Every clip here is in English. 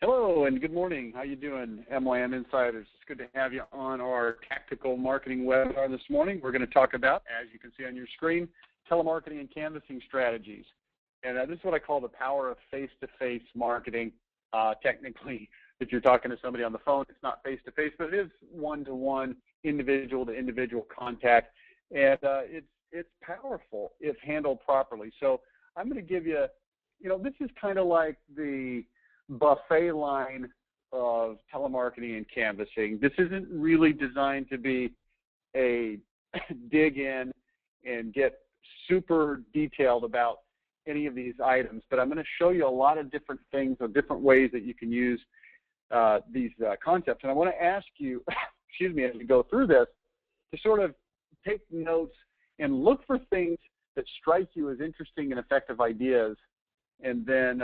Hello and good morning. How you doing, MYM Insiders? It's good to have you on our tactical marketing webinar this morning. We're going to talk about, as you can see on your screen, telemarketing and canvassing strategies. And this is what I call the power of face-to-face marketing. Technically, if you're talking to somebody on the phone, it's not face-to-face, but it is one-to-one, individual-to-individual contact. And it's powerful if handled properly. So I'm going to give you, this is kind of like the buffet line of telemarketing and canvassing. This isn't really designed to be a dig in and get super detailed about any of these items, but I'm going to show you a lot of different things or different ways that you can use these concepts. And I want to ask you, excuse me, as we go through this, to sort of take notes and look for things that strike you as interesting and effective ideas, and then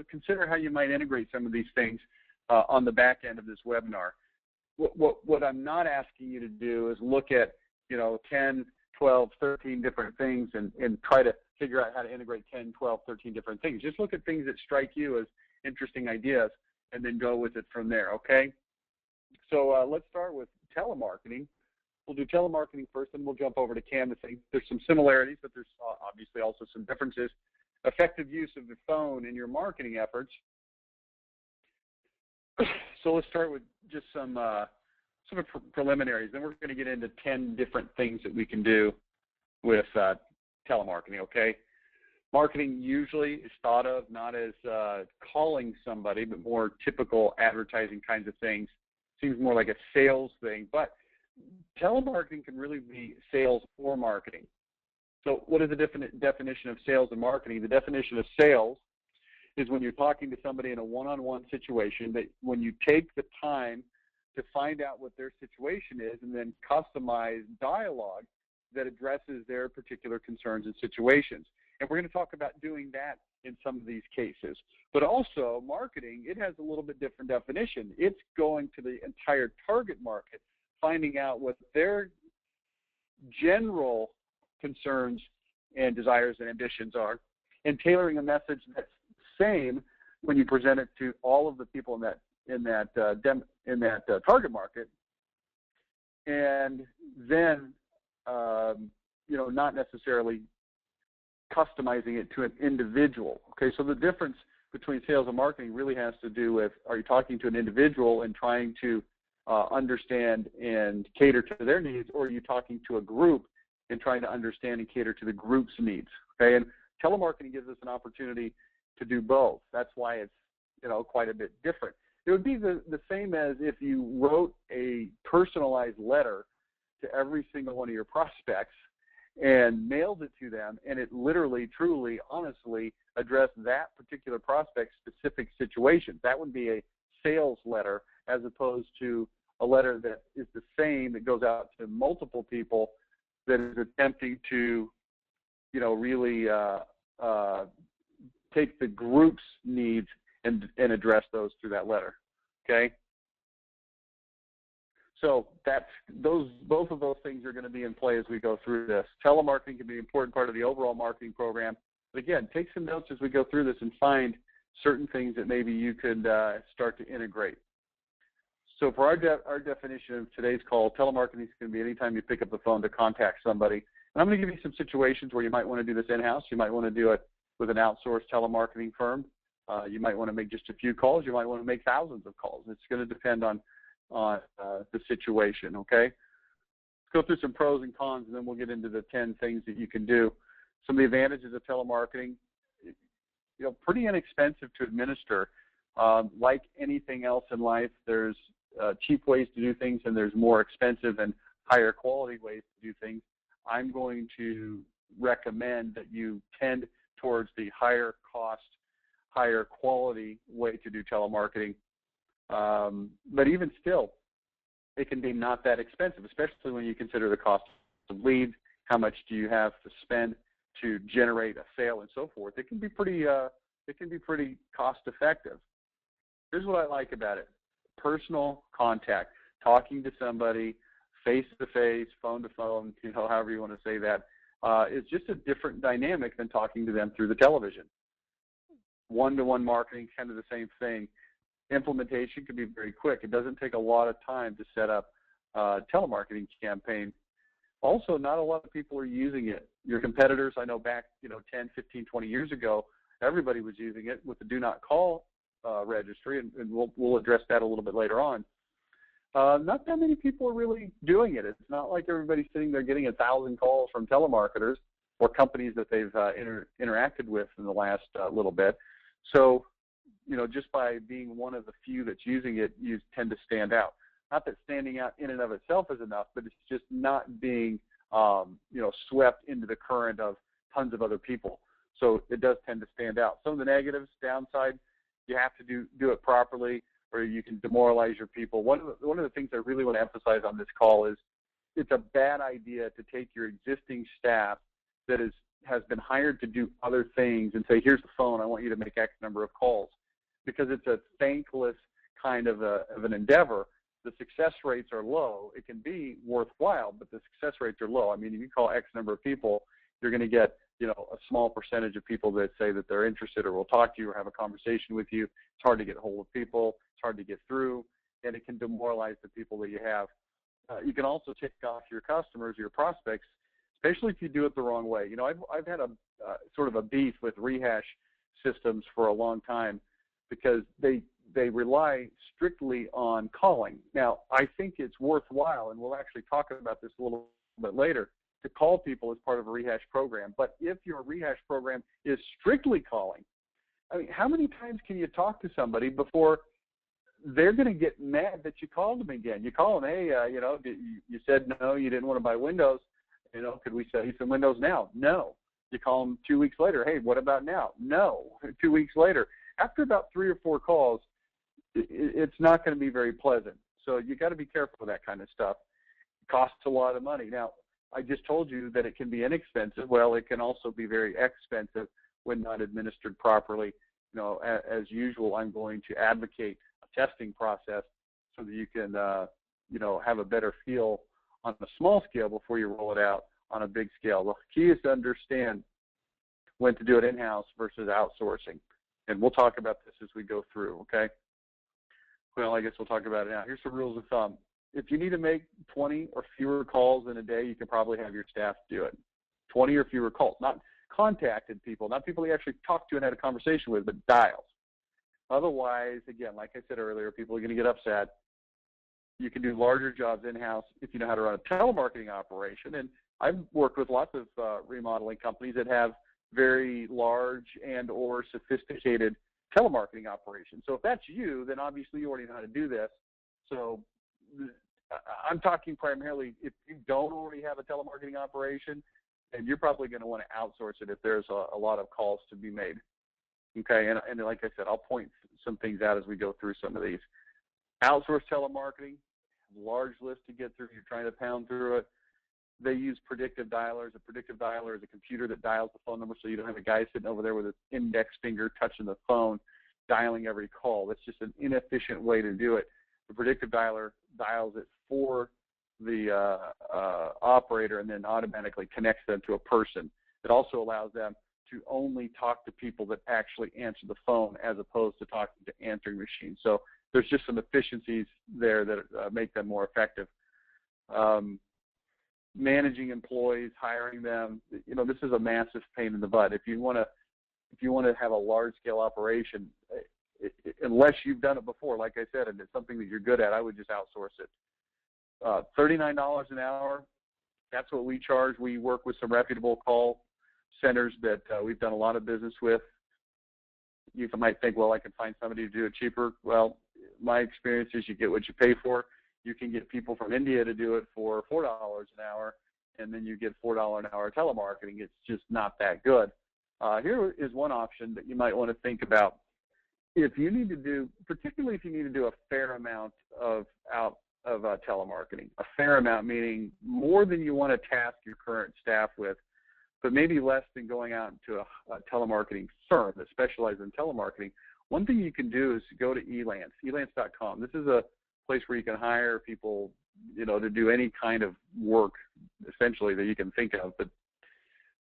consider how you might integrate some of these things on the back end of this webinar. What I'm not asking you to do is look at 10, 12, 13 different things and try to figure out how to integrate 10, 12, 13 different things. Just look at things that strike you as interesting ideas and then go with it from there, okay? So let's start with telemarketing. We'll do telemarketing first, and we'll jump over to canvassing. There's some similarities, but there's obviously also some differences. Effective use of the phone in your marketing efforts. So let's start with just some sort of preliminaries. Then we're going to get into 10 different things that we can do with telemarketing, okay? Marketing usually is thought of not as calling somebody, but more typical advertising kinds of things. Seems more like a sales thing, but telemarketing can really be sales or marketing. So what is the definition of sales and marketing? The definition of sales is when you're talking to somebody in a one-on-one situation, that when you take the time to find out what their situation is and then customize dialogue that addresses their particular concerns and situations. And we're going to talk about doing that in some of these cases. But also marketing, it has a little bit different definition. It's going to the entire target market, finding out what their general concerns and desires and ambitions are, and tailoring a message that's the same when you present it to all of the people in that target market, and then not necessarily customizing it to an individual. Okay, so the difference between sales and marketing really has to do with, are you talking to an individual and trying to understand and cater to their needs, or are you talking to a group and trying to understand and cater to the group's needs? Okay, and telemarketing gives us an opportunity to do both. That's why it's quite a bit different. It would be the same as if you wrote a personalized letter to every single one of your prospects and mailed it to them, and it literally, truly, honestly addressed that particular prospect's specific situation. That would be a sales letter, as opposed to a letter that is the same, that goes out to multiple people, that is attempting to, really take the group's needs and address those through that letter. Okay. So both of those things are going to be in play as we go through this. Telemarketing can be an important part of the overall marketing program. But again, take some notes as we go through this and find certain things that maybe you could start to integrate. So for our definition of today's call, telemarketing is going to be anytime you pick up the phone to contact somebody. And I'm going to give you some situations where you might want to do this in-house. You might want to do it with an outsourced telemarketing firm. You might want to make just a few calls. You might want to make thousands of calls. It's going to depend on the situation, okay? Let's go through some pros and cons, and then we'll get into the 10 things that you can do. Some of the advantages of telemarketing, pretty inexpensive to administer. Like anything else in life, there's cheap ways to do things, and there's more expensive and higher quality ways to do things. I'm going to recommend that you tend towards the higher cost, higher quality way to do telemarketing. But even still, it can be not that expensive, especially when you consider the cost of leads, how much do you have to spend to generate a sale, and so forth. It can be pretty cost effective. Here's what I like about it: personal contact, talking to somebody face to face, phone to phone, however you want to say that, is just a different dynamic than talking to them through the television. One-to-one marketing, kind of the same thing. Implementation can be very quick. It doesn't take a lot of time to set up a telemarketing campaign. Also, not a lot of people are using it. Your competitors, I know back 10, 15, 20 years ago, everybody was using it with the do not call registry, and we'll address that a little bit later on. Not that many people are really doing it. It's not like everybody's sitting there getting 1,000 calls from telemarketers or companies that they've interacted with in the last little bit. So, just by being one of the few that's using it, you tend to stand out. Not that standing out in and of itself is enough, but it's just not being, swept into the current of tons of other people. So it does tend to stand out. Some of the negatives, downside, you have to do it properly, or you can demoralize your people. One of the things I really want to emphasize on this call is it's a bad idea to take your existing staff that has been hired to do other things and say, here's the phone, I want you to make X number of calls, because it's a thankless kind of an endeavor. The success rates are low. It can be worthwhile, but the success rates are low. I mean, if you call X number of people, you're going to get a small percentage of people that say that they're interested or will talk to you or have a conversation with you. It's hard to get a hold of people. It's hard to get through, and it can demoralize the people that you have. You can also tick off your customers, your prospects, especially if you do it the wrong way. I've had a sort of a beef with rehash systems for a long time because they rely strictly on calling. Now, I think it's worthwhile, and we'll actually talk about this a little bit later, to call people as part of a rehash program. But if your rehash program is strictly calling, I mean, how many times can you talk to somebody before they're going to get mad that you called them again? You call them, hey, you said no, you didn't want to buy windows. Could we sell you some windows now? No. You call them 2 weeks later, hey, what about now? No. 2 weeks later. After about 3 or 4 calls, it's not going to be very pleasant. So you got to be careful with that kind of stuff. It costs a lot of money. Now, I just told you that it can be inexpensive. Well, it can also be very expensive when not administered properly. As usual, I'm going to advocate a testing process so that you can, have a better feel on a small scale before you roll it out on a big scale. The key is to understand when to do it in-house versus outsourcing. And we'll talk about this as we go through, okay? Well, I guess we'll talk about it now. Here's some rules of thumb. If you need to make 20 or fewer calls in a day, you can probably have your staff do it. 20 or fewer calls, not contacted people, not people you actually talked to and had a conversation with, but dials. Otherwise, again, like I said earlier, people are going to get upset. You can do larger jobs in-house if you know how to run a telemarketing operation. And I've worked with lots of remodeling companies that have very large and or sophisticated telemarketing operations. So if that's you, then obviously you already know how to do this. So I'm talking primarily if you don't already have a telemarketing operation, and you're probably going to want to outsource it if there's a lot of calls to be made. Okay, and like I said, I'll point some things out as we go through some of these. Outsourced telemarketing, large list to get through. You're trying to pound through it. They use predictive dialers. A predictive dialer is a computer that dials the phone number, so you don't have a guy sitting over there with his index finger touching the phone, dialing every call. That's just an inefficient way to do it. The predictive dialer dials it for the operator and then automatically connects them to a person. It also allows them to only talk to people that actually answer the phone as opposed to talking to answering machines. So there's just some efficiencies there that make them more effective. Managing employees, hiring them, this is a massive pain in the butt. If you want to have a large-scale operation, unless you've done it before, like I said, and it's something that you're good at, I would just outsource it. $39 an hour, that's what we charge. We work with some reputable call centers that we've done a lot of business with. You might think, well, I can find somebody to do it cheaper. Well, my experience is you get what you pay for. You can get people from India to do it for $4 an hour, and then you get $4 an hour telemarketing. It's just not that good. Here is one option that you might want to think about. If you need to do, particularly if you need to do a fair amount of telemarketing, a fair amount meaning more than you want to task your current staff with, but maybe less than going out to a telemarketing firm that specializes in telemarketing, one thing you can do is go to Elance, elance.com. This is a place where you can hire people, to do any kind of work, essentially, that you can think of. But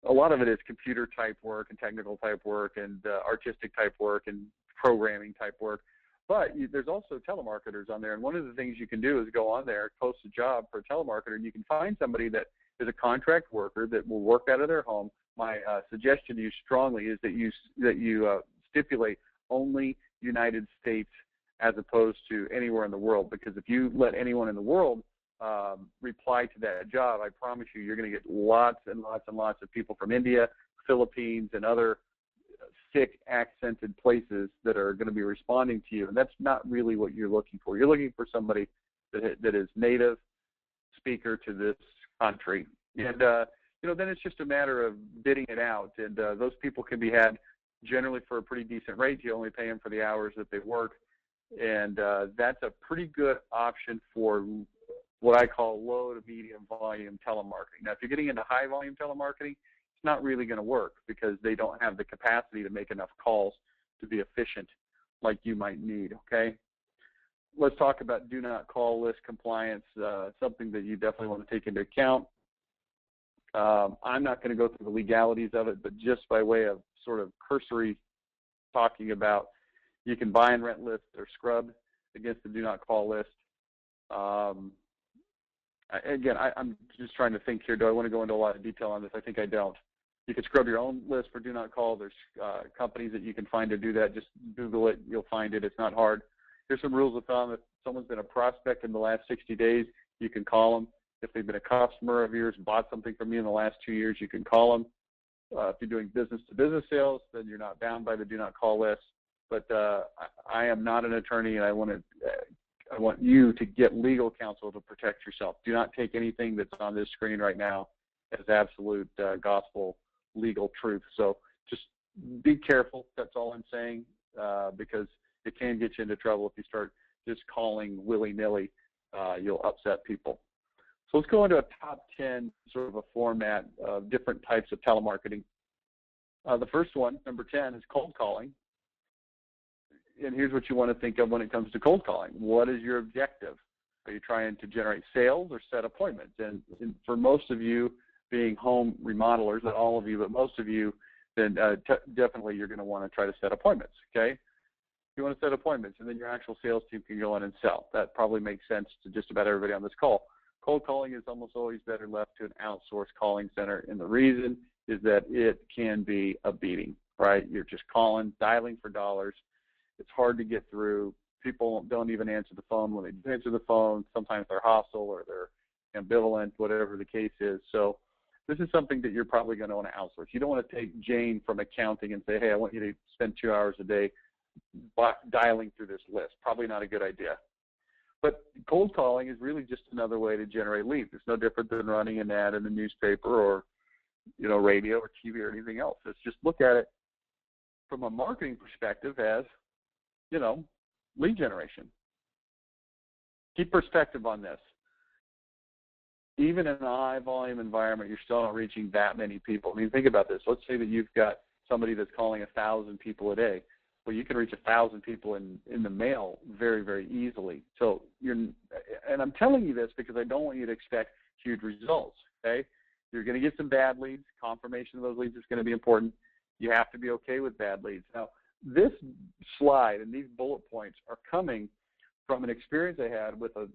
a lot of it is computer type work and technical type work and artistic type work and programming type work. But there's also telemarketers on there, and one of the things you can do is go on there, post a job for a telemarketer, and you can find somebody that is a contract worker that will work out of their home. My suggestion to you strongly is that you stipulate only United States as opposed to anywhere in the world, because if you let anyone in the world reply to that job, I promise you, you're going to get lots and lots and lots of people from India, Philippines, and other thick accented places that are going to be responding to you, and that's not really what you're looking for. You're looking for somebody that is native speaker to this country, and then it's just a matter of bidding it out, and those people can be had generally for a pretty decent rate. You only pay them for the hours that they work, and that's a pretty good option for what I call low to medium volume telemarketing. Now, if you're getting into high volume telemarketing, it's not really going to work because they don't have the capacity to make enough calls to be efficient like you might need, okay? Let's talk about do not call list compliance, something that you definitely want to take into account. I'm not going to go through the legalities of it, but just by way of sort of cursory talking about, you can buy and rent lists that are scrubbed against the do not call list. Again, I'm just trying to think here. Do I want to go into a lot of detail on this? I think I don't. You can scrub your own list for do not call. There's companies that you can find to do that. Just Google it. You'll find it. It's not hard. Here's some rules of thumb. If someone's been a prospect in the last 60 days, you can call them. If they've been a customer of yours, bought something from you in the last 2 years, you can call them. If you're doing business-to-business sales, then you're not bound by the do not call list. But I am not an attorney, and I want you to get legal counsel to protect yourself. Do not take anything that's on this screen right now as absolute gospel legal truth. So just be careful. That's all I'm saying, because it can get you into trouble if you start just calling willy-nilly. You'll upset people. So let's go into a top 10 sort of a format of different types of telemarketing. The first one, number 10, is cold calling. And here's what you want to think of when it comes to cold calling. What is your objective? Are you trying to generate sales or set appointments? And for most of you being home remodelers, not all of you, but most of you, then definitely you're going to want to try to set appointments, okay? You want to set appointments, and then your actual sales team can go in and sell. That probably makes sense to just about everybody on this call. Cold calling is almost always better left to an outsourced calling center, and the reason is that it can be a beating, right? You're just calling, dialing for dollars. It's hard to get through. People don't even answer the phone. When they do answer the phone, sometimes they're hostile or they're ambivalent, whatever the case is. So this is something that you're probably going to want to outsource. You don't want to take Jane from accounting and say, hey, I want you to spend 2 hours a day dialing through this list. Probably not a good idea. But cold calling is really just another way to generate leads. It's no different than running an ad in the newspaper or, radio or TV or anything else. It's just look at it from a marketing perspective as, lead generation. Keep perspective on this. Even in a high volume environment, you're still not reaching that many people. I mean, think about this. Let's say that you've got somebody that's calling 1,000 people a day. Well, you can reach 1,000 people in the mail very, very easily. So and I'm telling you this because I don't want you to expect huge results, okay? You're going to get some bad leads. Confirmation of those leads is going to be important. You have to be okay with bad leads. Now, this slide and these bullet points are coming from an experience I had with a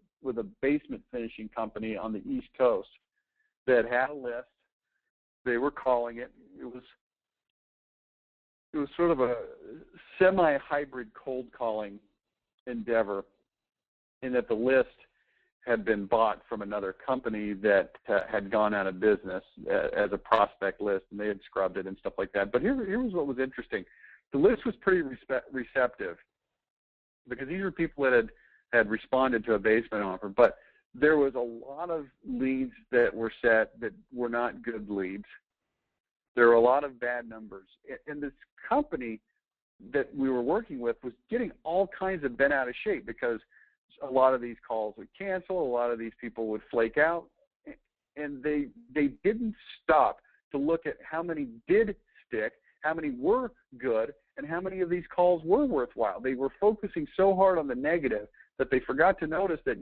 basement finishing company on the East Coast that had a list. They were calling it. It was sort of a semi-hybrid cold calling endeavor in that the list had been bought from another company that had gone out of business as a prospect list, and they had scrubbed it and stuff like that. But here was what was interesting. The list was pretty receptive because these were people that had responded to a basement offer, but there was a lot of leads that were set that were not good leads. There were a lot of bad numbers. And this company that we were working with was getting all kinds of bent out of shape because a lot of these calls would cancel, a lot of these people would flake out, and they didn't stop to look at how many did stick, how many were good, and how many of these calls were worthwhile. They were focusing so hard on the negative that they forgot to notice that,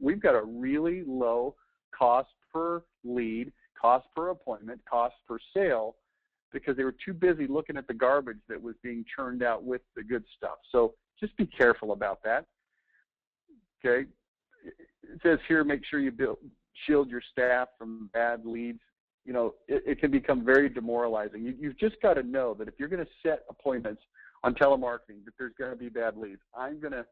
we've got a really low cost per lead, cost per appointment, cost per sale, because they were too busy looking at the garbage that was being churned out with the good stuff. So just be careful about that. Okay. It says here, make sure you shield your staff from bad leads. You know, it can become very demoralizing. You've just got to know that if you're going to set appointments on telemarketing, that there's going to be bad leads. I'm going to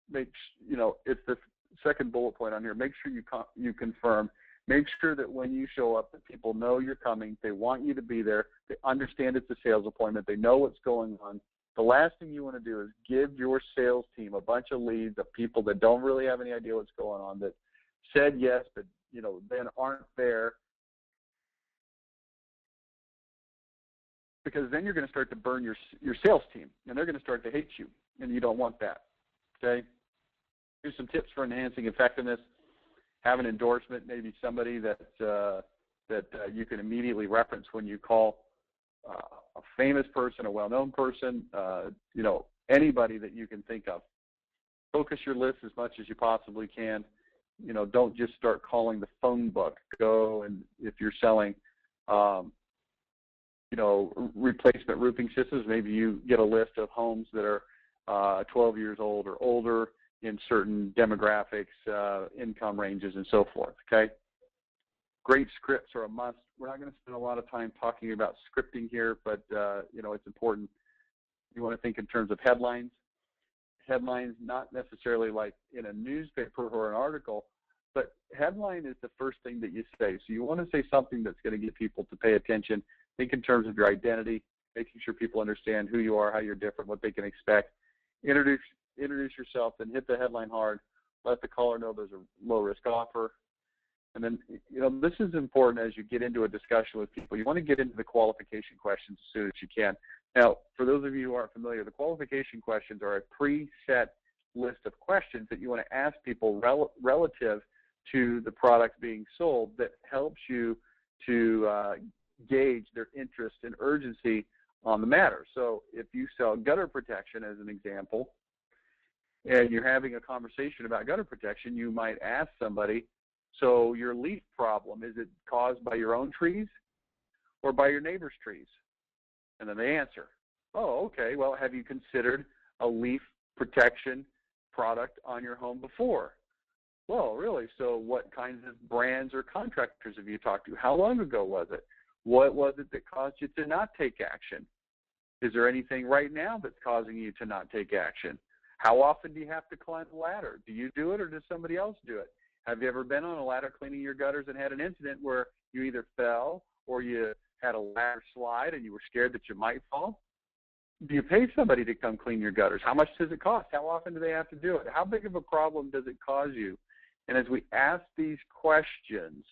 make, you know, it's the second bullet point on here. Make sure you confirm. Make sure that when you show up, that people know you're coming. They want you to be there. They understand it's a sales appointment. They know what's going on. The last thing you want to do is give your sales team a bunch of leads of people that don't really have any idea what's going on, that said yes, but, you know, then aren't there. Because then you're going to start to burn your sales team, and they're going to start to hate you, and you don't want that, okay? Here's some tips for enhancing effectiveness. Have an endorsement, maybe somebody that you can immediately reference when you call a famous person, a well-known person, you know, anybody that you can think of. Focus your list as much as you possibly can. You know, don't just start calling the phone book. Go, and if you're selling you know, replacement roofing systems, maybe you get a list of homes that are 12 years old or older in certain demographics, income ranges, and so forth, okay? Great scripts are a must. We're not going to spend a lot of time talking about scripting here, but, you know, it's important. You want to think in terms of headlines. Headlines, not necessarily like in a newspaper or an article, but headline is the first thing that you say. So you want to say something that's going to get people to pay attention. Think in terms of your identity, making sure people understand who you are, how you're different, what they can expect. Introduce yourself, then hit the headline hard. Let the caller know there's a low-risk offer. And then, you know, this is important as you get into a discussion with people. You want to get into the qualification questions as soon as you can. Now, for those of you who aren't familiar, the qualification questions are a preset list of questions that you want to ask people relative to the product being sold that helps you to gauge their interest and urgency on the matter. So if you sell gutter protection, as an example, and you're having a conversation about gutter protection, you might ask somebody, so your leaf problem, is it caused by your own trees or by your neighbor's trees? And then they answer, oh, okay, well, have you considered a leaf protection product on your home before? Well, really, so what kinds of brands or contractors have you talked to? How long ago was it? What was it that caused you to not take action? Is there anything right now that's causing you to not take action? How often do you have to climb the ladder? Do you do it or does somebody else do it? Have you ever been on a ladder cleaning your gutters and had an incident where you either fell or you had a ladder slide and you were scared that you might fall? Do you pay somebody to come clean your gutters? How much does it cost? How often do they have to do it? How big of a problem does it cause you? And as we ask these questions,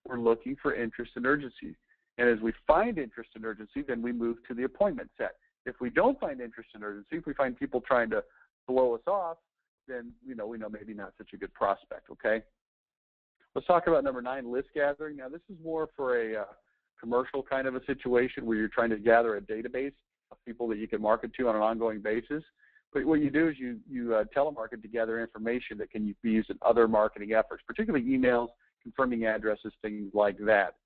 we're looking for interest and urgency. And as we find interest and urgency, then we move to the appointment set. If we don't find interest and urgency, if we find people trying to blow us off, then we know maybe not such a good prospect, okay? Let's talk about number 9, list gathering. Now, this is more for a commercial kind of a situation where you're trying to gather a database of people that you can market to on an ongoing basis. But what you do is you telemarket to gather information that can be used in other marketing efforts, particularly emails, confirming addresses, things like that.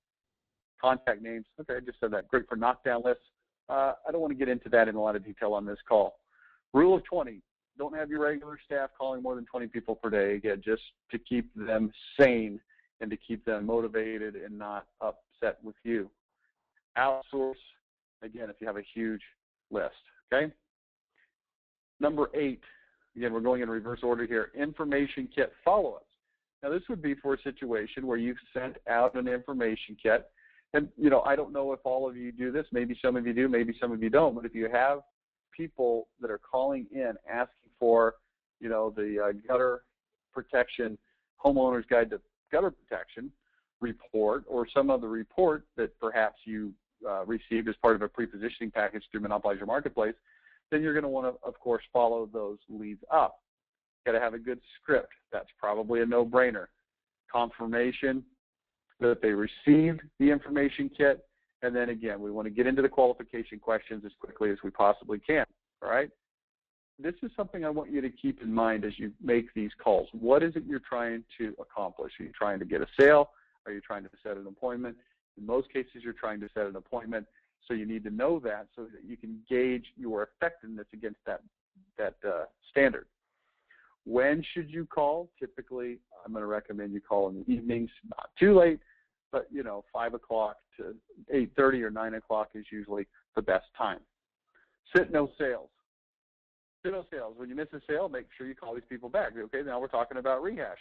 Contact names, okay, I just said that. Great for knockdown lists. I don't want to get into that in a lot of detail on this call. Rule of 20, don't have your regular staff calling more than 20 people per day, again, just to keep them sane and to keep them motivated and not upset with you. Outsource, again, if you have a huge list, okay? Number 8, again, we're going in reverse order here, information kit follow-ups. Now, this would be for a situation where you've sent out an information kit. And, you know, I don't know if all of you do this. Maybe some of you do, maybe some of you don't. But if you have people that are calling in asking for, you know, the gutter protection, homeowner's guide to gutter protection report, or some other report that perhaps you received as part of a pre-positioning package through MONOPOLIZE Your Marketplace, then you're going to want to, of course, follow those leads up. Got to have a good script. That's probably a no-brainer. Confirmation that they received the information kit, and then again, we want to get into the qualification questions as quickly as we possibly can, all right? This is something I want you to keep in mind as you make these calls. What is it you're trying to accomplish? Are you trying to get a sale? Are you trying to set an appointment? In most cases, you're trying to set an appointment, so you need to know that so that you can gauge your effectiveness against standard. When should you call? Typically, I'm going to recommend you call in the evenings, not too late, but 5 o'clock to 8:30 or 9 o'clock is usually the best time. Sit no sales. Sit no sales. When you miss a sale, make sure you call these people back. Okay, now we're talking about rehash.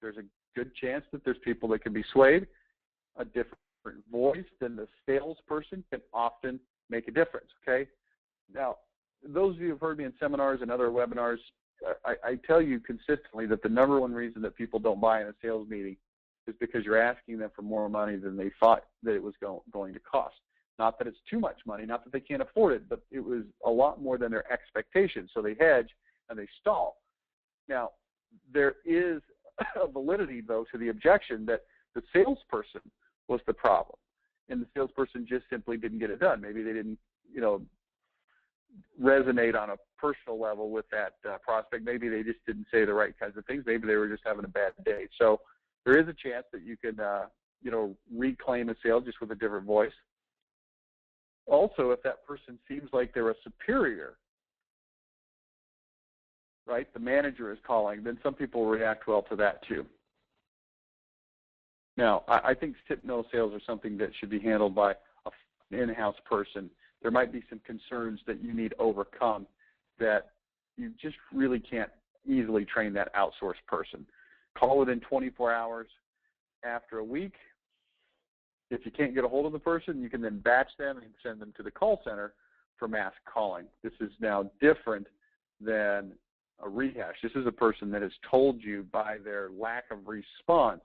There's a good chance that there's people that can be swayed. A different voice than the salesperson can often make a difference. Okay. Now, those of you who have heard me in seminars and other webinars, I tell you consistently that the number one reason that people don't buy in a sales meeting is because you're asking them for more money than they thought that it was going to cost. Not that it's too much money, not that they can't afford it, but it was a lot more than their expectations. So they hedge and they stall. Now, there is a validity, though, to the objection that the salesperson was the problem, and the salesperson just simply didn't get it done. Maybe they didn't, resonate on a personal level with that prospect. Maybe they just didn't say the right kinds of things. Maybe they were just having a bad day. So there is a chance that you can, reclaim a sale just with a different voice. Also, if that person seems like they're a superior, right, the manager is calling, then some people react well to that too. Now, I think sit no sales are something that should be handled by an in-house person. There might be some concerns that you need overcome that you just really can't easily train that outsourced person. Call within 24 hours. After a week, if you can't get a hold of the person, you can then batch them and send them to the call center for mass calling. This is now different than a rehash. This is a person that has told you by their lack of response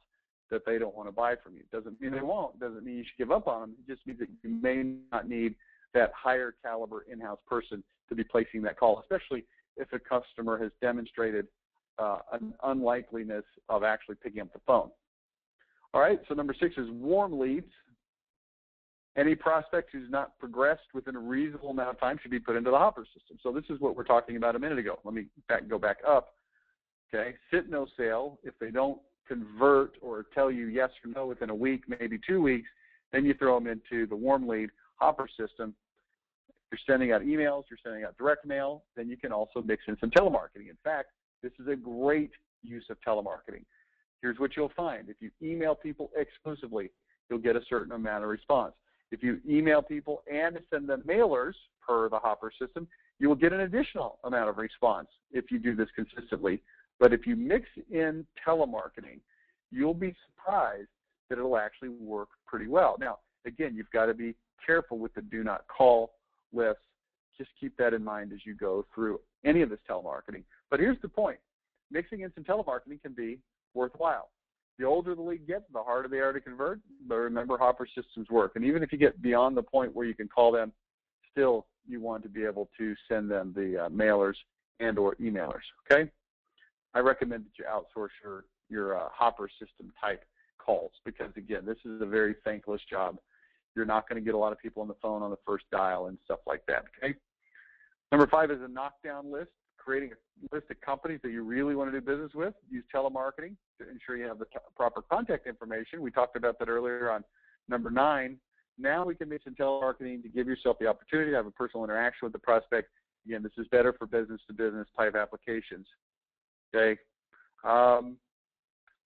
that they don't want to buy from you. Doesn't mean they won't. Doesn't mean you should give up on them. It just means that you may not need that higher caliber in-house person to be placing that call, especially if a customer has demonstrated an unlikeliness of actually picking up the phone. All right, so number 6 is warm leads. Any prospect who's not progressed within a reasonable amount of time should be put into the hopper system. So this is what we're talking about a minute ago. Let me go back up. Okay, sit no sale. If they don't convert or tell you yes or no within a week, maybe 2 weeks, then you throw them into the warm lead hopper system. If you're sending out emails, you're sending out direct mail, then you can also mix in some telemarketing. In fact, this is a great use of telemarketing. Here's what you'll find. If you email people exclusively, you'll get a certain amount of response. If you email people and send them mailers per the hopper system, you will get an additional amount of response if you do this consistently. But if you mix in telemarketing, you'll be surprised that it'll actually work pretty well. Now, again, you've got to be careful with the do not call list. Just keep that in mind as you go through any of this telemarketing. But here's the point. Mixing in some telemarketing can be worthwhile. The older the lead gets, the harder they are to convert. But remember, hopper systems work. And even if you get beyond the point where you can call them, still you want to be able to send them the mailers and or emailers, okay? I recommend that you outsource your hopper system type calls because, again, this is a very thankless job. You're not going to get a lot of people on the phone on the first dial and stuff like that, okay? Number 5 is a knockdown list, creating a list of companies that you really want to do business with. Use telemarketing to ensure you have the proper contact information. We talked about that earlier on number 9. Now we can mix in telemarketing to give yourself the opportunity to have a personal interaction with the prospect. Again, this is better for business-to-business type applications, okay?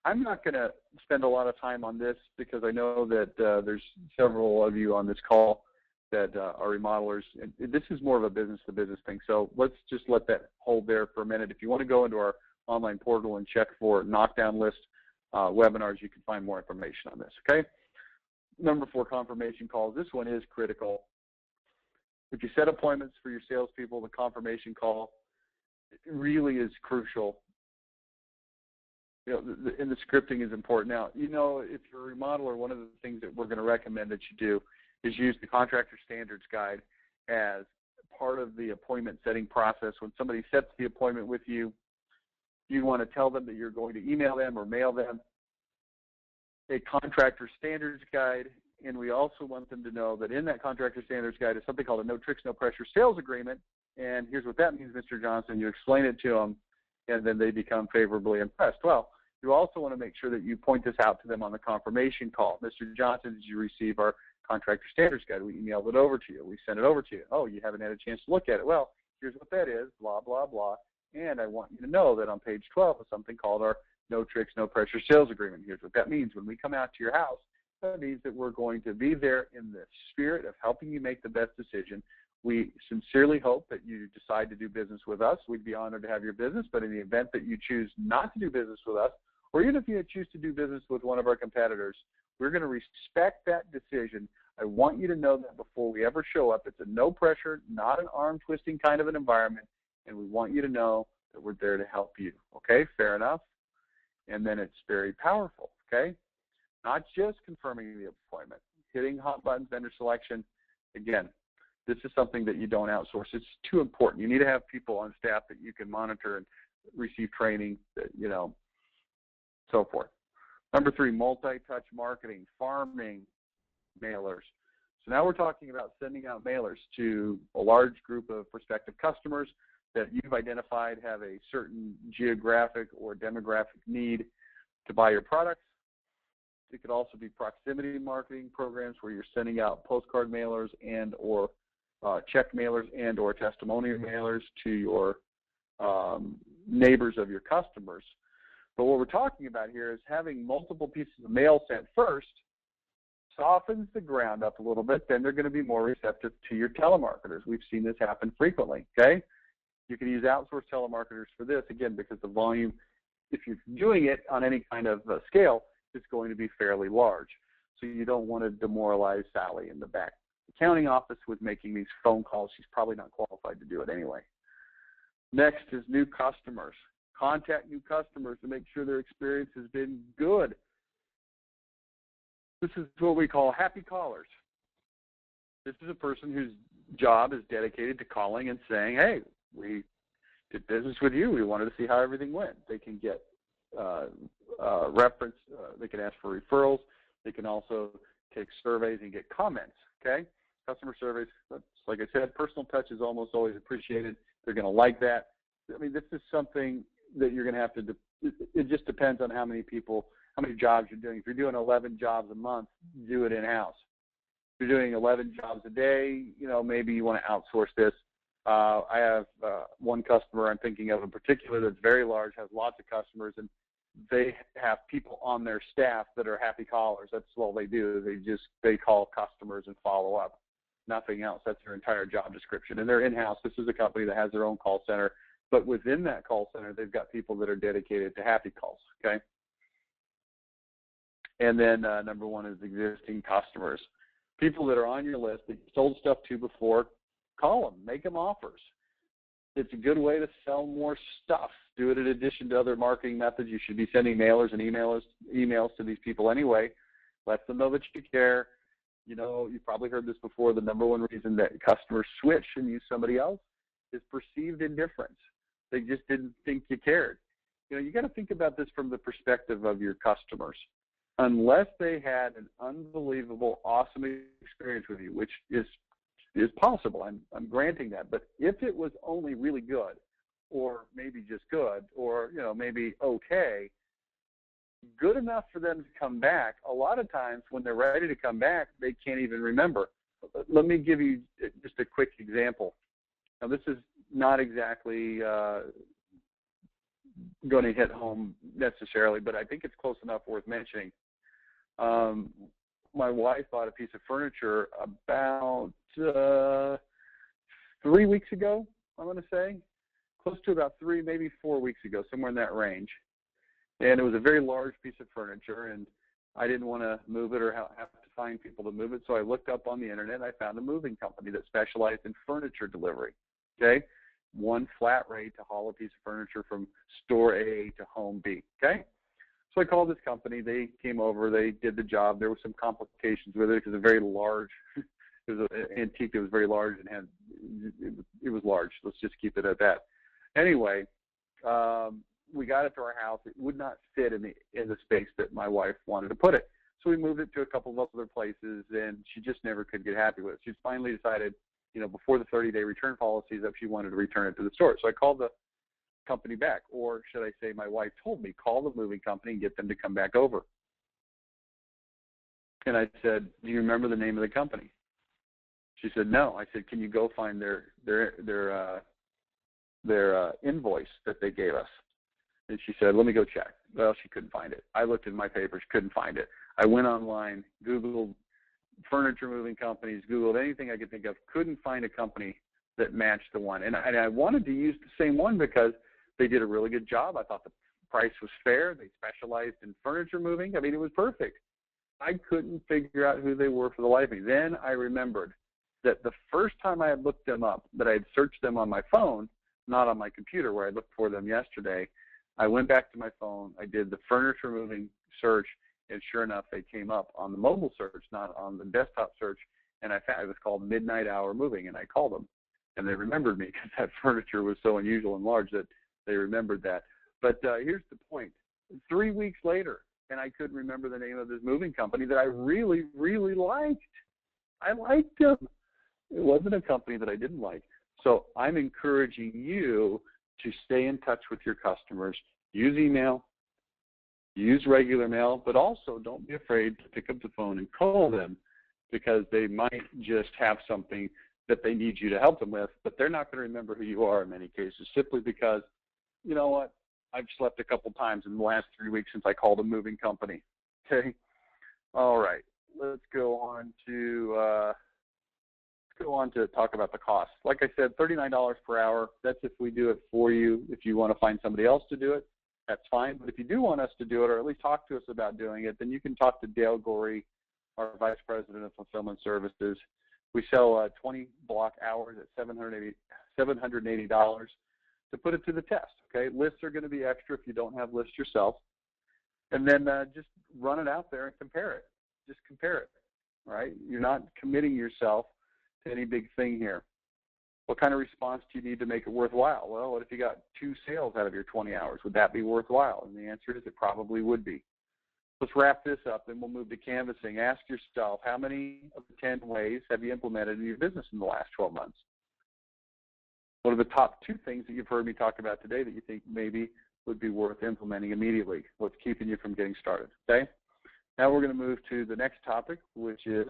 I'm not going to spend a lot of time on this because I know that there's several of you on this call that are remodelers. And this is more of a business-to-business thing. So let's just let that hold there for a minute. If you want to go into our online portal and check for knockdown list webinars, you can find more information on this, okay? Number 4, confirmation calls. This one is critical. If you set appointments for your salespeople, the confirmation call really is crucial. And the scripting is important. Now, if you're a remodeler, one of the things that we're going to recommend that you do is use the Contractor Standards Guide as part of the appointment setting process. When somebody sets the appointment with you, you want to tell them that you're going to email them or mail them a Contractor Standards Guide, and we also want them to know that in that Contractor Standards Guide is something called a no tricks, no pressure sales agreement, and here's what that means, Mr. Johnson. You explain it to them, and then they become favorably impressed. Well, you also want to make sure that you point this out to them on the confirmation call. Mr. Johnson, did you receive our Contractor Standards Guide? We emailed it over to you. We sent it over to you. Oh, you haven't had a chance to look at it. Well, Here's what that is, blah, blah, blah. And I want you to know that on page 12 is something called our no tricks, no pressure sales agreement. Here's what that means. When we come out to your house, that means that we're going to be there in the spirit of helping you make the best decision. We sincerely hope that you decide to do business with us. We'd be honored to have your business, but in the event that you choose not to do business with us, or even if you choose to do business with one of our competitors, we're going to respect that decision. I want you to know that before we ever show up, it's a no pressure, not an arm twisting kind of an environment, and we want you to know that we're there to help you. Okay, fair enough? And then it's very powerful, okay? Not just confirming the appointment, hitting hot buttons, vendor selection. Again, this is something that you don't outsource. It's too important. You need to have people on staff that you can monitor and receive training, so forth. Number 3, multi-touch marketing, farming mailers. So now we're talking about sending out mailers to a large group of prospective customers that you've identified have a certain geographic or demographic need to buy your products. It could also be proximity marketing programs where you're sending out postcard mailers and or check mailers and or testimonial mailers to your neighbors of your customers. But what we're talking about here is having multiple pieces of mail sent first softens the ground up a little bit. Then they're going to be more receptive to your telemarketers. We've seen this happen frequently, okay? You can use outsourced telemarketers for this, again, because the volume, if you're doing it on any kind of scale, it's going to be fairly large. So you don't want to demoralize Sally in the back accounting office with making these phone calls. She's probably not qualified to do it anyway. Next is new customers. Contact new customers to make sure their experience has been good. This is what we call happy callers. This is a person whose job is dedicated to calling and saying, hey, we did business with you. We wanted to see how everything went. They can get reference. They can ask for referrals. They can also take surveys and get comments, okay? Customer surveys, like I said, personal touch is almost always appreciated. They're going to like that. I mean, this is something that you're going to have to, it just depends on how many people, how many jobs you're doing. If you're doing 11 jobs a month, do it in-house. If you're doing 11 jobs a day, maybe you want to outsource this. I have one customer I'm thinking of in particular that's very large, has lots of customers, and they have people on their staff that are happy callers. That's all they do. They call customers and follow up. Nothing else. That's their entire job description. And they're in-house. This is a company that has their own call center. But within that call center, they've got people that are dedicated to happy calls, okay? And then number 1 is existing customers. People that are on your list that you sold stuff to before, call them. Make them offers. It's a good way to sell more stuff. Do it in addition to other marketing methods. You should be sending mailers and emails to these people anyway. Let them know that you care. You've probably heard this before. The number 1 reason that customers switch and use somebody else is perceived indifference. They just didn't think you cared. You got to think about this from the perspective of your customers. Unless they had an unbelievable, awesome experience with you, which is possible, I'm granting that. But if it was only really good, or maybe just good, or maybe okay, good enough for them to come back, a lot of times when they're ready to come back, they can't even remember. Let me give you just a quick example. Now, this is not exactly going to hit home necessarily, but I think it's close enough worth mentioning. My wife bought a piece of furniture about 3 weeks ago, I'm going to say. Close to about 3, maybe 4 weeks ago, somewhere in that range. And it was a very large piece of furniture, and I didn't want to move it or have to find people to move it, so I looked up on the internet and I found a moving company that specialized in furniture delivery, okay? 1 flat rate to haul a piece of furniture from store A to home B, okay? So I called this company. They came over. They did the job. There were some complications with it because it was very large. It was an antique that was very large and it was large. Let's just keep it at that. Anyway, we got it to our house. It would not fit in the space that my wife wanted to put it. So we moved it to a couple of other places, and she just never could get happy with it. She finally decided, before the 30-day return policy, that she wanted to return it to the store. So I called the company back, or should I say my wife told me, call the moving company and get them to come back over. And I said, do you remember the name of the company? She said, no. I said, can you go find their invoice that they gave us. And she said, let me go check. Well, she couldn't find it. I looked in my papers, couldn't find it. I went online, Googled furniture moving companies, Googled anything I could think of, couldn't find a company that matched the one. And I wanted to use the same one because they did a really good job. I thought the price was fair. They specialized in furniture moving. I mean, it was perfect. I couldn't figure out who they were for the life of me. Then I remembered that the first time I had looked them up, that I had searched them on my phone, not on my computer where I looked for them yesterday, I went back to my phone, I did the furniture moving search, and sure enough, they came up on the mobile search, not on the desktop search, and I found it was called Midnight Hour Moving, and I called them, and they remembered me because that furniture was so unusual and large that they remembered that. But here's the point. 3 weeks later, and I couldn't remember the name of this moving company that I really, really liked. I liked them. It wasn't a company that I didn't like. So I'm encouraging you to stay in touch with your customers. Use email, use regular mail, but also don't be afraid to pick up the phone and call them because they might just have something that they need you to help them with, but they're not going to remember who you are in many cases simply because, you know what, I've slept a couple times in the last 3 weeks since I called a moving company. Okay? All right. Let's go on to talk about the cost. Like I said, $39 per hour. That's if we do it for you. If you want to find somebody else to do it, that's fine. But if you do want us to do it, or at least talk to us about doing it, then you can talk to Dale Gorey, our Vice President of Fulfillment Services. We sell 20 block hours at $780 to put it to the test. Okay, lists are going to be extra if you don't have lists yourself, and then just run it out there and compare it. Just compare it. Right? You're not committing yourself to any big thing here. What kind of response do you need to make it worthwhile? Well, what if you got 2 sales out of your 20 hours? Would that be worthwhile? And the answer is it probably would be. Let's wrap this up, then we'll move to canvassing. Ask yourself, how many of the 10 ways have you implemented in your business in the last 12 months? What are the top 2 things that you've heard me talk about today that you think maybe would be worth implementing immediately? What's keeping you from getting started? Okay? Now we're going to move to the next topic, which is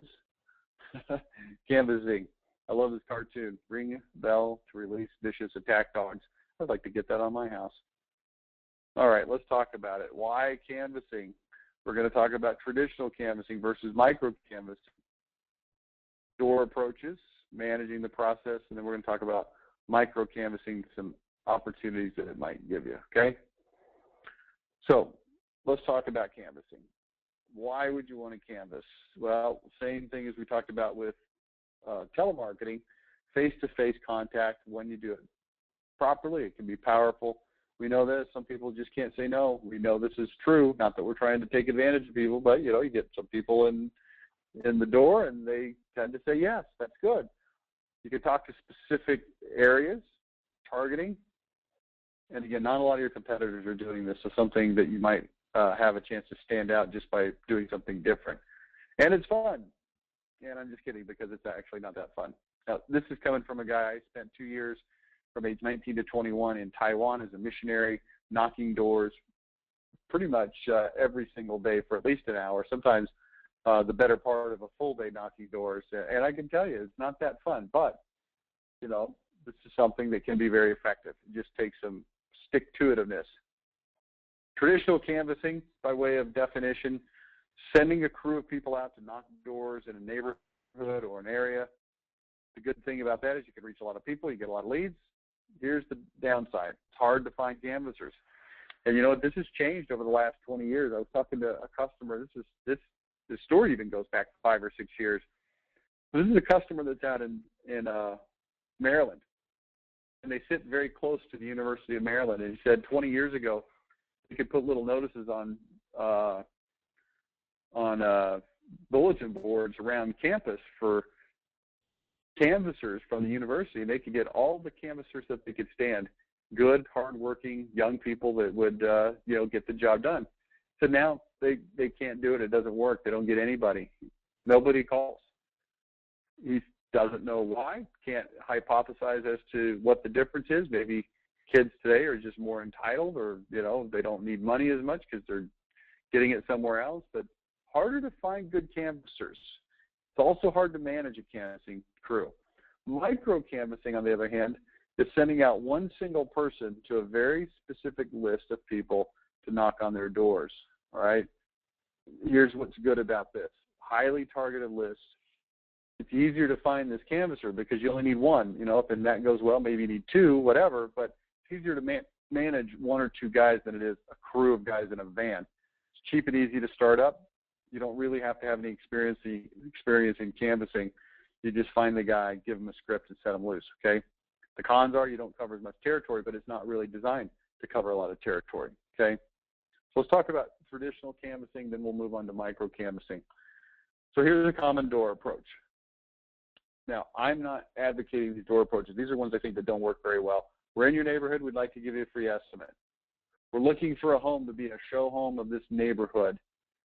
canvassing. I love this cartoon. Ring bell to release vicious attack dogs. I'd like to get that on my house. All right, let's talk about it. Why canvassing? We're going to talk about traditional canvassing versus micro canvassing. Door approaches, managing the process, and then we're going to talk about micro canvassing, some opportunities that it might give you, okay? So let's talk about canvassing. Why would you want to canvass? Well, same thing as we talked about with telemarketing, face-to-face contact when you do it properly. It can be powerful. We know this. Some people just can't say no. We know this is true. Not that we're trying to take advantage of people, but, you know, you get some people in the door and they tend to say yes. That's good. You can talk to specific areas, targeting. And, again, not a lot of your competitors are doing this, so something that you might have a chance to stand out just by doing something different. And it's fun. And I'm just kidding because it's actually not that fun. Now, this is coming from a guy I spent 2 years from age 19 to 21 in Taiwan as a missionary, knocking doors pretty much every single day for at least an hour, sometimes the better part of a full day knocking doors. And I can tell you, it's not that fun. But, you know, this is something that can be very effective. It just takes some stick-to-itiveness. Traditional canvassing, by way of definition, sending a crew of people out to knock doors in a neighborhood or an area. The good thing about that is you can reach a lot of people, you get a lot of leads. Here's the downside. It's hard to find canvassers. And you know what? This has changed over the last 20 years. I was talking to a customer. This story even goes back 5 or 6 years. This is a customer that's out in Maryland. And they sit very close to the University of Maryland. And he said 20 years ago, you could put little notices on bulletin boards around campus for canvassers from the university, and they could get all the canvassers that they could stand, good, hardworking young people that would get the job done. So now they can't do it. It doesn't work. They don't get anybody. Nobody calls. He doesn't know why. Can't hypothesize as to what the difference is. Maybe kids today are just more entitled, or they don't need money as much because they're getting it somewhere else. But harder to find good canvassers. It's also hard to manage a canvassing crew. Micro canvassing, on the other hand, is sending out one single person to a very specific list of people to knock on their doors, all right? Here's what's good about this. Highly targeted list. It's easier to find this canvasser because you only need one. You know, if that goes well, maybe you need two, whatever, but it's easier to manage one or two guys than it is a crew of guys in a van. It's cheap and easy to start up. You don't really have to have any experience in canvassing. You just find the guy, give him a script, and set him loose, okay? The cons are you don't cover as much territory, but it's not really designed to cover a lot of territory, okay? So let's talk about traditional canvassing, then we'll move on to micro canvassing. So here's a common door approach. Now, I'm not advocating these door approaches. These are ones I think that don't work very well. We're in your neighborhood. We'd like to give you a free estimate. We're looking for a home to be a show home of this neighborhood.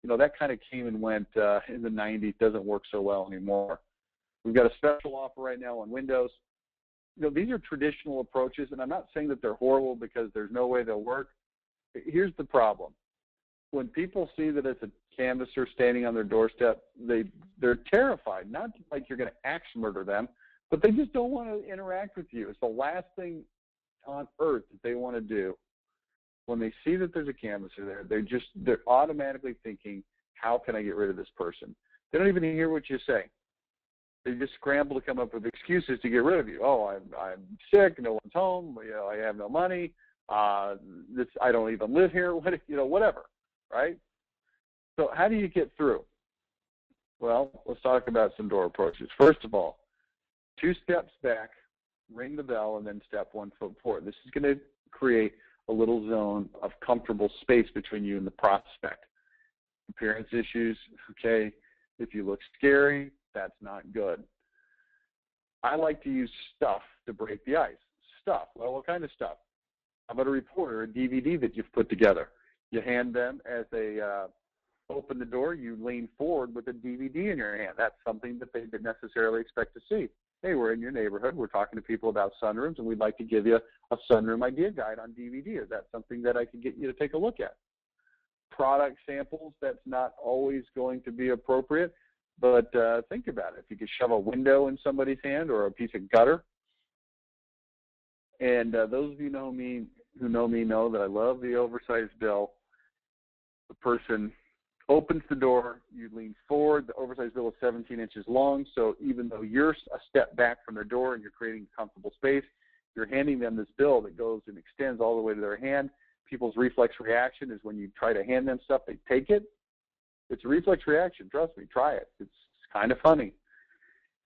You know, that kind of came and went in the 90s. Doesn't work so well anymore. We've got a special offer right now on windows. You know, these are traditional approaches, and I'm not saying that they're horrible because there's no way they'll work. Here's the problem. When people see that it's a canvasser standing on their doorstep, they're terrified. Not like you're going to axe murder them, but they just don't want to interact with you. It's the last thing on earth that they want to do. When they see that there's a canvasser there, they're automatically thinking, how can I get rid of this person? They don't even hear what you say. They just scramble to come up with excuses to get rid of you. Oh, I'm sick, no one's home, you know, I have no money, I don't even live here, whatever, right? So how do you get through? Well, let's talk about some door approaches. First of all, 2 steps back, ring the bell, and then step 1 foot forward. This is going to create a little zone of comfortable space between you and the prospect. Appearance issues, okay, if you look scary, that's not good. I like to use stuff to break the ice. Stuff, well, what kind of stuff? How about a report or a DVD that you've put together? You hand them as they open the door, you lean forward with a DVD in your hand. That's something that they didn't necessarily expect to see. Hey, we're in your neighborhood. We're talking to people about sunrooms, and we'd like to give you a sunroom idea guide on DVD. Is that something that I can get you to take a look at? Product samples, that's not always going to be appropriate, but think about it. If you could shove a window in somebody's hand or a piece of gutter, and those of you who know me know that I love the oversized bill. The person opens the door, you lean forward. The oversized bill is 17 inches long, so even though you're a step back from their door and you're creating comfortable space, you're handing them this bill that goes and extends all the way to their hand. People's reflex reaction is when you try to hand them stuff, they take it. It's a reflex reaction. Trust me, try it. It's kind of funny.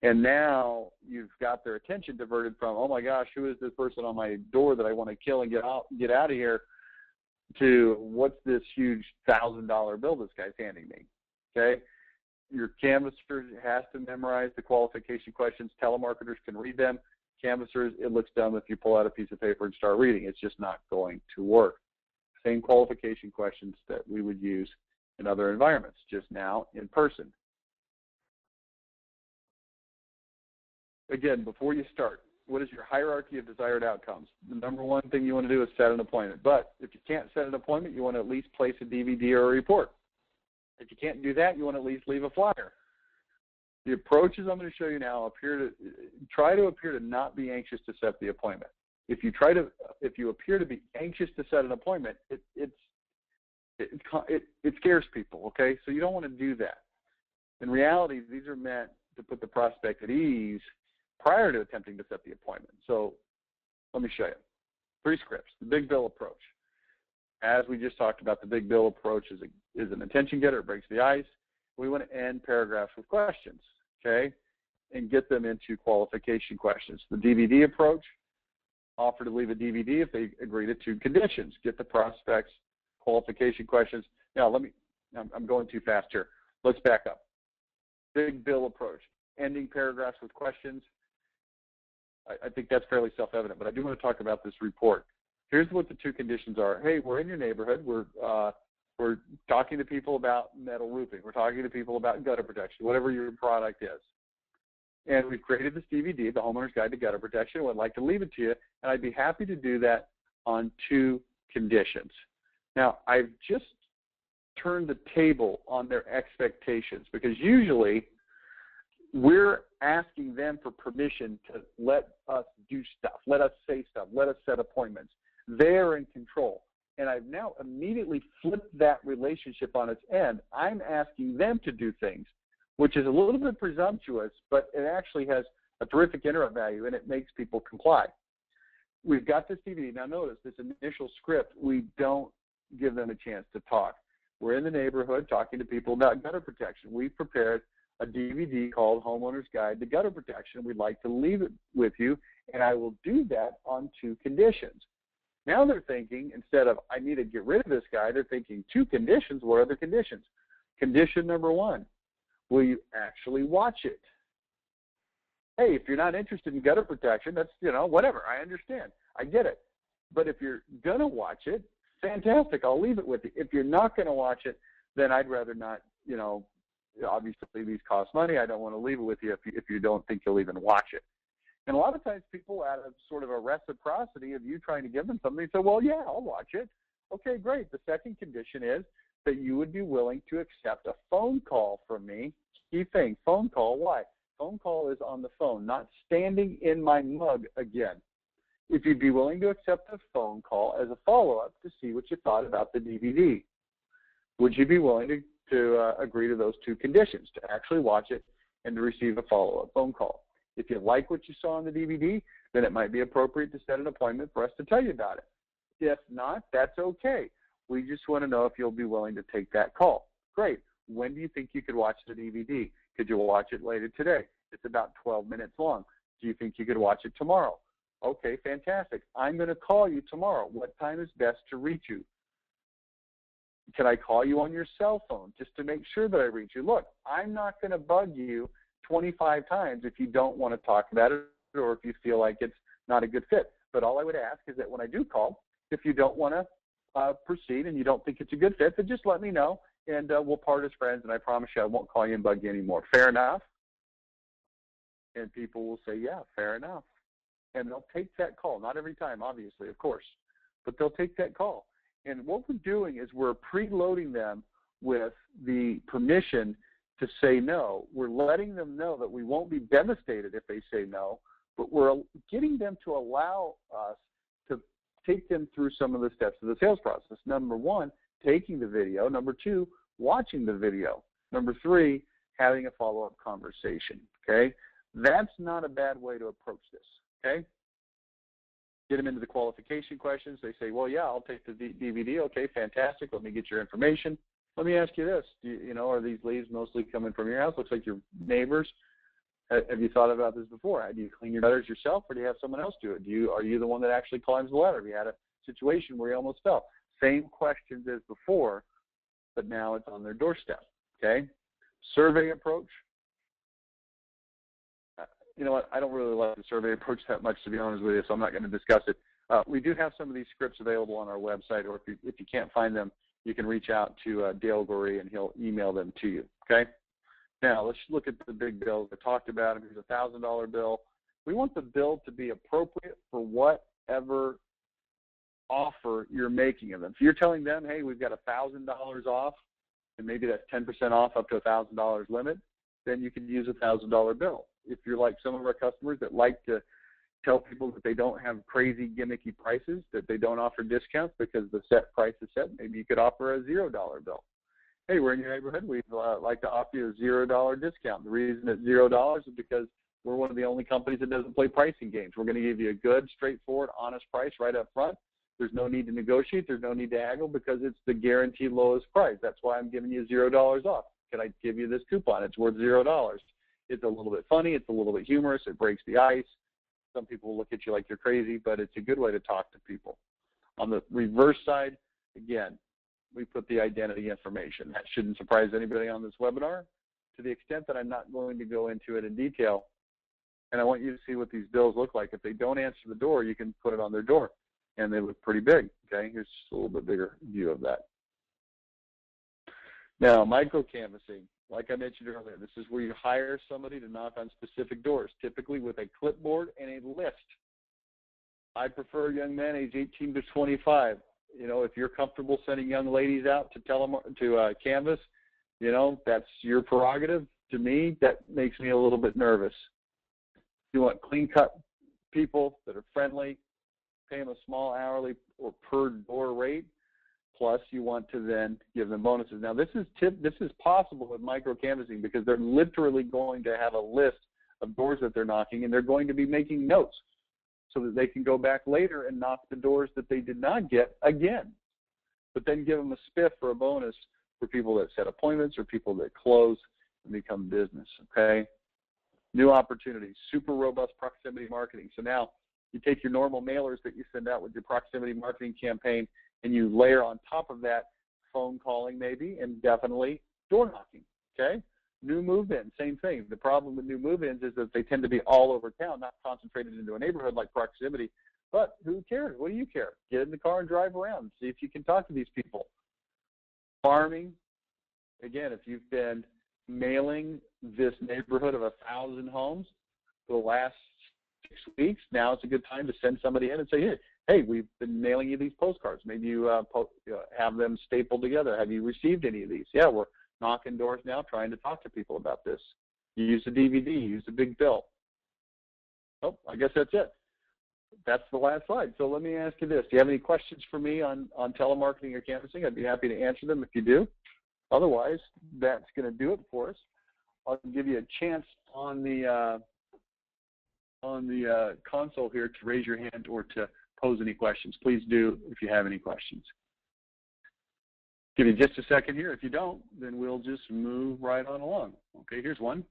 And now you've got their attention diverted from, oh my gosh, who is this person on my door that I want to kill and get out of here, to what's this huge $1,000 bill this guy's handing me, okay? Your canvasser has to memorize the qualification questions. Telemarketers can read them. Canvassers, it looks dumb if you pull out a piece of paper and start reading. It's just not going to work. Same qualification questions that we would use in other environments, just now in person. Again, before you start, what is your hierarchy of desired outcomes? The number one thing you want to do is set an appointment. But if you can't set an appointment, you want to at least place a DVD or a report. If you can't do that, you want to at least leave a flyer. The approaches I'm going to show you now try to appear to not be anxious to set the appointment. If you appear to be anxious to set an appointment, it scares people, okay? So you don't want to do that. In reality, these are meant to put the prospect at ease prior to attempting to set the appointment. So let me show you. 3 scripts. The big bill approach. As we just talked about, the big bill approach is an attention getter. It breaks the ice. We want to end paragraphs with questions, okay, and get them into qualification questions. The DVD approach, offer to leave a DVD if they agree to 2 conditions. Get the prospects qualification questions. Now, I'm going too fast here. Let's back up. Big bill approach, ending paragraphs with questions. I think that's fairly self-evident, but I do want to talk about this report. Here's what the 2 conditions are. Hey, we're in your neighborhood. We're talking to people about metal roofing. We're talking to people about gutter protection, whatever your product is. And we've created this DVD, the Homeowner's Guide to Gutter Protection. I would like to leave it to you, and I'd be happy to do that on 2 conditions. Now, I've just turned the table on their expectations because usually we're asking them for permission to let us do stuff, let us say stuff, let us set appointments. They're in control. And I've now immediately flipped that relationship on its end. I'm asking them to do things, which is a little bit presumptuous, but it actually has a terrific interrupt value, and it makes people comply. We've got this DVD. Now notice, this initial script, we don't give them a chance to talk. We're in the neighborhood talking to people about gutter protection. We've prepared a DVD called Homeowner's Guide to Gutter Protection. We'd like to leave it with you, and I will do that on 2 conditions. Now they're thinking, instead of, I need to get rid of this guy, they're thinking 2 conditions. What are the conditions? Condition number 1, will you actually watch it? Hey, if you're not interested in gutter protection, that's, whatever. I understand. I get it. But if you're going to watch it, fantastic. I'll leave it with you. If you're not going to watch it, then I'd rather not, obviously these cost money. I don't want to leave it with you if you don't think you'll even watch it. And a lot of times people, out of sort of a reciprocity of you trying to give them something, say, well, yeah, I'll watch it. Okay, great. The second condition is that you would be willing to accept a phone call from me. Key thing, phone call. Why? Phone call is on the phone, not standing in my mug again. If you'd be willing to accept a phone call as a follow-up to see what you thought about the DVD, would you be willing to agree to those 2 conditions, to actually watch it and to receive a follow-up phone call? If you like what you saw on the DVD, then it might be appropriate to set an appointment for us to tell you about it. If not, that's okay. We just want to know if you'll be willing to take that call. Great. When do you think you could watch the DVD? Could you watch it later today? It's about 12 minutes long. Do you think you could watch it tomorrow? Okay, fantastic. I'm going to call you tomorrow. What time is best to reach you? Can I call you on your cell phone just to make sure that I reach you? Look, I'm not going to bug you 25 times if you don't want to talk about it or if you feel like it's not a good fit. But all I would ask is that when I do call, if you don't want to proceed and you don't think it's a good fit, then just let me know, and we'll part as friends, and I promise you I won't call you and bug you anymore. Fair enough? And people will say, yeah, fair enough. And they'll take that call. Not every time, obviously, of course, but they'll take that call. And what we're doing is we're preloading them with the permission to say no. We're letting them know that we won't be devastated if they say no, but we're getting them to allow us to take them through some of the steps of the sales process. Number 1, taking the video. Number 2, watching the video. Number 3, having a follow-up conversation, okay? That's not a bad way to approach this, okay? Get them into the qualification questions. They say, well, yeah, I'll take the DVD. Okay, fantastic. Let me get your information. Let me ask you this. Are these leads mostly coming from your house? Looks like your neighbors. Have you thought about this before? Do you clean your gutters yourself, or do you have someone else do it? Are you the one that actually climbs the ladder? Have you had a situation where you almost fell? Same questions as before, but now it's on their doorstep, okay? Survey approach. You know what? I don't really like the survey approach that much, to be honest with you, so I'm not going to discuss it. We do have some of these scripts available on our website, or if you can't find them, you can reach out to Dale Gorey, and he'll email them to you, okay? Now, let's look at the big bills. I talked about them. Here's a $1,000 bill. We want the bill to be appropriate for whatever offer you're making of them. If you're telling them, hey, we've got $1,000 off, and maybe that's 10% off up to $1,000 limit, then you can use a $1,000 bill. If you're like some of our customers that like to tell people that they don't have crazy gimmicky prices, that they don't offer discounts because the set price is set, maybe you could offer a $0 bill. Hey, we're in your neighborhood. We'd like to offer you a $0 discount. The reason it's $0 is because we're one of the only companies that doesn't play pricing games. We're going to give you a good, straightforward, honest price right up front. There's no need to negotiate. There's no need to haggle because it's the guaranteed lowest price. That's why I'm giving you $0 off. Can I give you this coupon? It's worth $0. It's a little bit funny. It's a little bit humorous. It breaks the ice. Some people will look at you like you're crazy, but it's a good way to talk to people. On the reverse side, again, we put the identity information. That shouldn't surprise anybody on this webinar, to the extent that I'm not going to go into it in detail. And I want you to see what these bills look like. If they don't answer the door, you can put it on their door, and they look pretty big. Okay, here's just a little bit bigger view of that. Now, micro-canvassing, like I mentioned earlier, this is where you hire somebody to knock on specific doors, typically with a clipboard and a list. I prefer young men age 18 to 25. You know, if you're comfortable sending young ladies out to canvas, you know, that's your prerogative. To me, that makes me a little bit nervous. You want clean-cut people that are friendly, pay them a small hourly or per door rate, plus you want to then give them bonuses. Now, this is possible with micro canvassing because they're literally going to have a list of doors that they're knocking, and they're going to be making notes so that they can go back later and knock the doors that they did not get again. But then give them a spiff or a bonus for people that set appointments or people that close and become business, okay? New opportunities, super robust proximity marketing. So now you take your normal mailers that you send out with your proximity marketing campaign and you layer on top of that phone calling maybe and definitely door knocking, okay? New move-ins, same thing. The problem with new move-ins is that they tend to be all over town, not concentrated into a neighborhood like proximity. But who cares? What do you care? Get in the car and drive around. See if you can talk to these people. Farming, again, if you've been mailing this neighborhood of 1,000 homes for the last 6 weeks, now it's a good time to send somebody in and say, hey, we've been mailing you these postcards. Maybe you have them stapled together. Have you received any of these? Yeah, we're knocking doors now, trying to talk to people about this. You use a DVD, use a big bill. Oh, I guess that's it. That's the last slide. So let me ask you this. Do you have any questions for me on telemarketing or canvassing? I'd be happy to answer them if you do. Otherwise, that's going to do it for us. I'll give you a chance on the console here to raise your hand or to pose any questions. Please do if you have any questions. Give you just a second here. If you don't, then we'll just move right on along. Okay, here's one.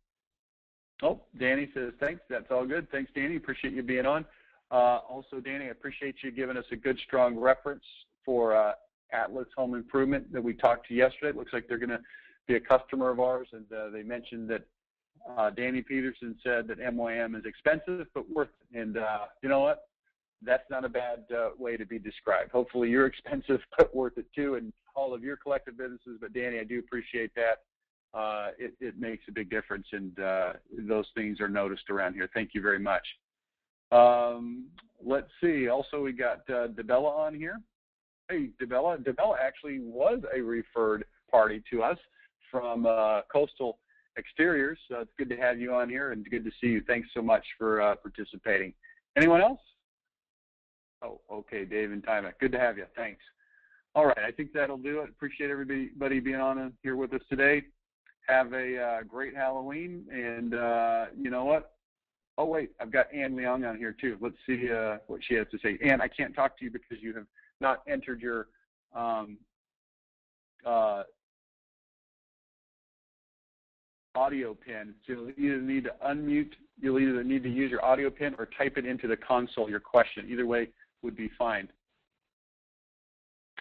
Oh, Danny says, thanks. That's all good. Thanks, Danny. Appreciate you being on. Also, Danny, I appreciate you giving us a good, strong reference for Atlas Home Improvement that we talked to yesterday. It looks like they're going to be a customer of ours, and they mentioned that Danny Peterson said that MYM is expensive but worth it. And you know what? That's not a bad way to be described. Hopefully you're expensive but worth it too, and all of your collective businesses. But Danny, I do appreciate that. It makes a big difference, and those things are noticed around here. Thank you very much. Let's see. Also, we got DeBella on here. Hey, DeBella. DeBella actually was a referred party to us from Coastal Exteriors. So it's good to have you on here and good to see you. Thanks so much for participating. Anyone else? Oh, okay, Dave and Tyma. Good to have you. Thanks. All right, I think that'll do it. Appreciate everybody being on here with us today. Have a great Halloween, and you know what? Oh, wait, I've got Ann Leong on here, too. Let's see what she has to say. Ann, I can't talk to you because you have not entered your audio pin. So you'll either need to unmute, you'll either need to use your audio pin or type it into the console, your question. Either way would be fine.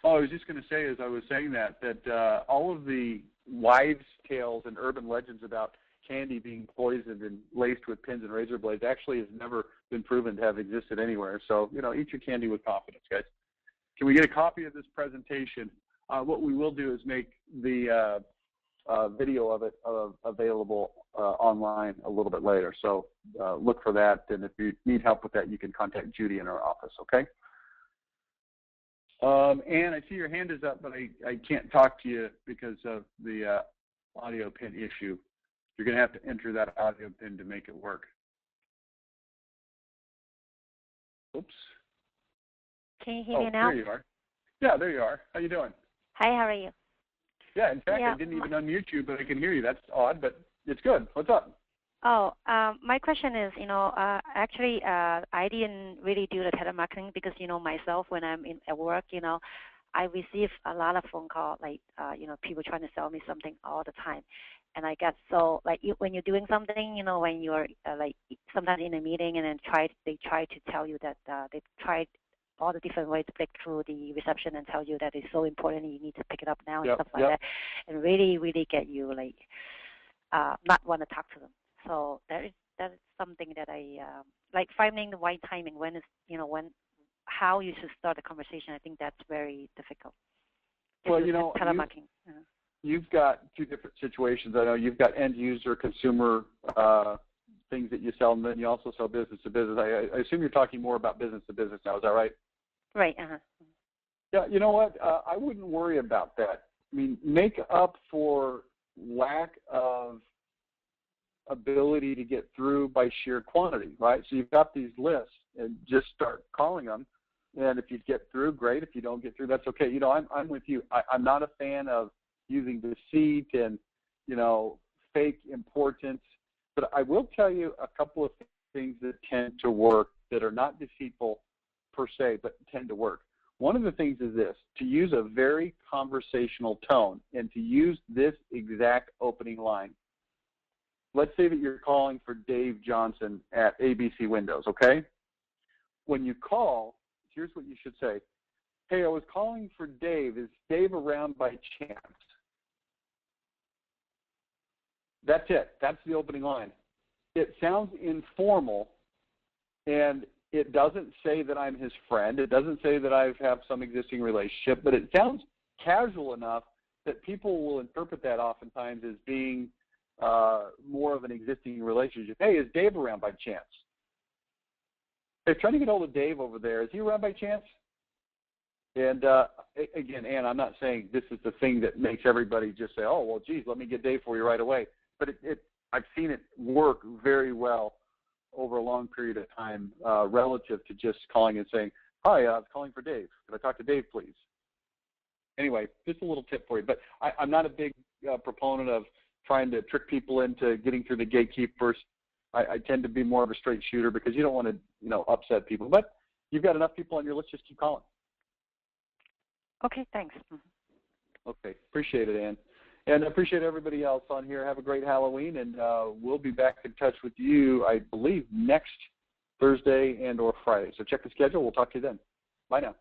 Oh, I was just going to say, as I was saying that all of the wives' tales and urban legends about candy being poisoned and laced with pins and razor blades actually has never been proven to have existed anywhere. So, you know, eat your candy with confidence, guys. Can we get a copy of this presentation? What we will do is make the video of it available online a little bit later. So look for that, and if you need help with that, you can contact Judy in our office, okay? Ann, I see your hand is up, but I can't talk to you because of the audio pin issue. You're going to have to enter that audio pin to make it work. Oops. Can you hear me now? There you are. Yeah, there you are. How you doing? Hi, how are you? Yeah, in fact, I didn't even unmute you, but I can hear you. That's odd, but it's good. What's up? Oh, my question is, actually, I didn't really do the telemarketing because, myself, when I'm at work, I receive a lot of phone calls, like, people trying to sell me something all the time. And I get so, like, when you're doing something, when you're, like, sometimes in a meeting and then they try to tell you that they've tried all the different ways to click through the reception and tell you that it's so important you need to pick it up now and stuff like that, and really, really get you, like, not want to talk to them. So that is something that I like, finding the right timing when is how you should start a conversation. I think that's very difficult. Well, telemarketing. You've got two different situations. I know you've got end user, consumer things that you sell, and then you also sell business to business. I assume you're talking more about business to business now. Is that right? Right. Yeah. You know what? I wouldn't worry about that. I mean, make up for lack of ability to get through by sheer quantity, right? So you've got these lists and just start calling them. And if you get through, great. If you don't get through, that's okay. You know, I'm with you. I'm not a fan of using deceit and, you know, fake importance. But I will tell you a couple of things that tend to work that are not deceitful per se, but tend to work. One of the things is this, to use a very conversational tone and to use this exact opening line. Let's say that you're calling for Dave Johnson at ABC Windows, okay? When you call, here's what you should say. Hey, I was calling for Dave. Is Dave around by chance? That's it. That's the opening line. It sounds informal, and it doesn't say that I'm his friend. It doesn't say that I have some existing relationship, but it sounds casual enough that people will interpret that oftentimes as being more of an existing relationship. Hey, is Dave around by chance? Hey, trying to get hold of Dave over there. Is he around by chance? And again, Ann, I'm not saying this is the thing that makes everybody just say, oh, well, geez, let me get Dave for you right away. But I've seen it work very well over a long period of time relative to just calling and saying, hi, I was calling for Dave. Could I talk to Dave, please? Anyway, just a little tip for you. But I'm not a big proponent of trying to trick people into getting through the gatekeepers. I tend to be more of a straight shooter because you don't want to, you know, upset people. But you've got enough people on your list, just keep calling. Okay, thanks. Okay, appreciate it, Ann. And I appreciate everybody else on here. Have a great Halloween, and we'll be back in touch with you, I believe, next Thursday and or Friday. So check the schedule. We'll talk to you then. Bye now.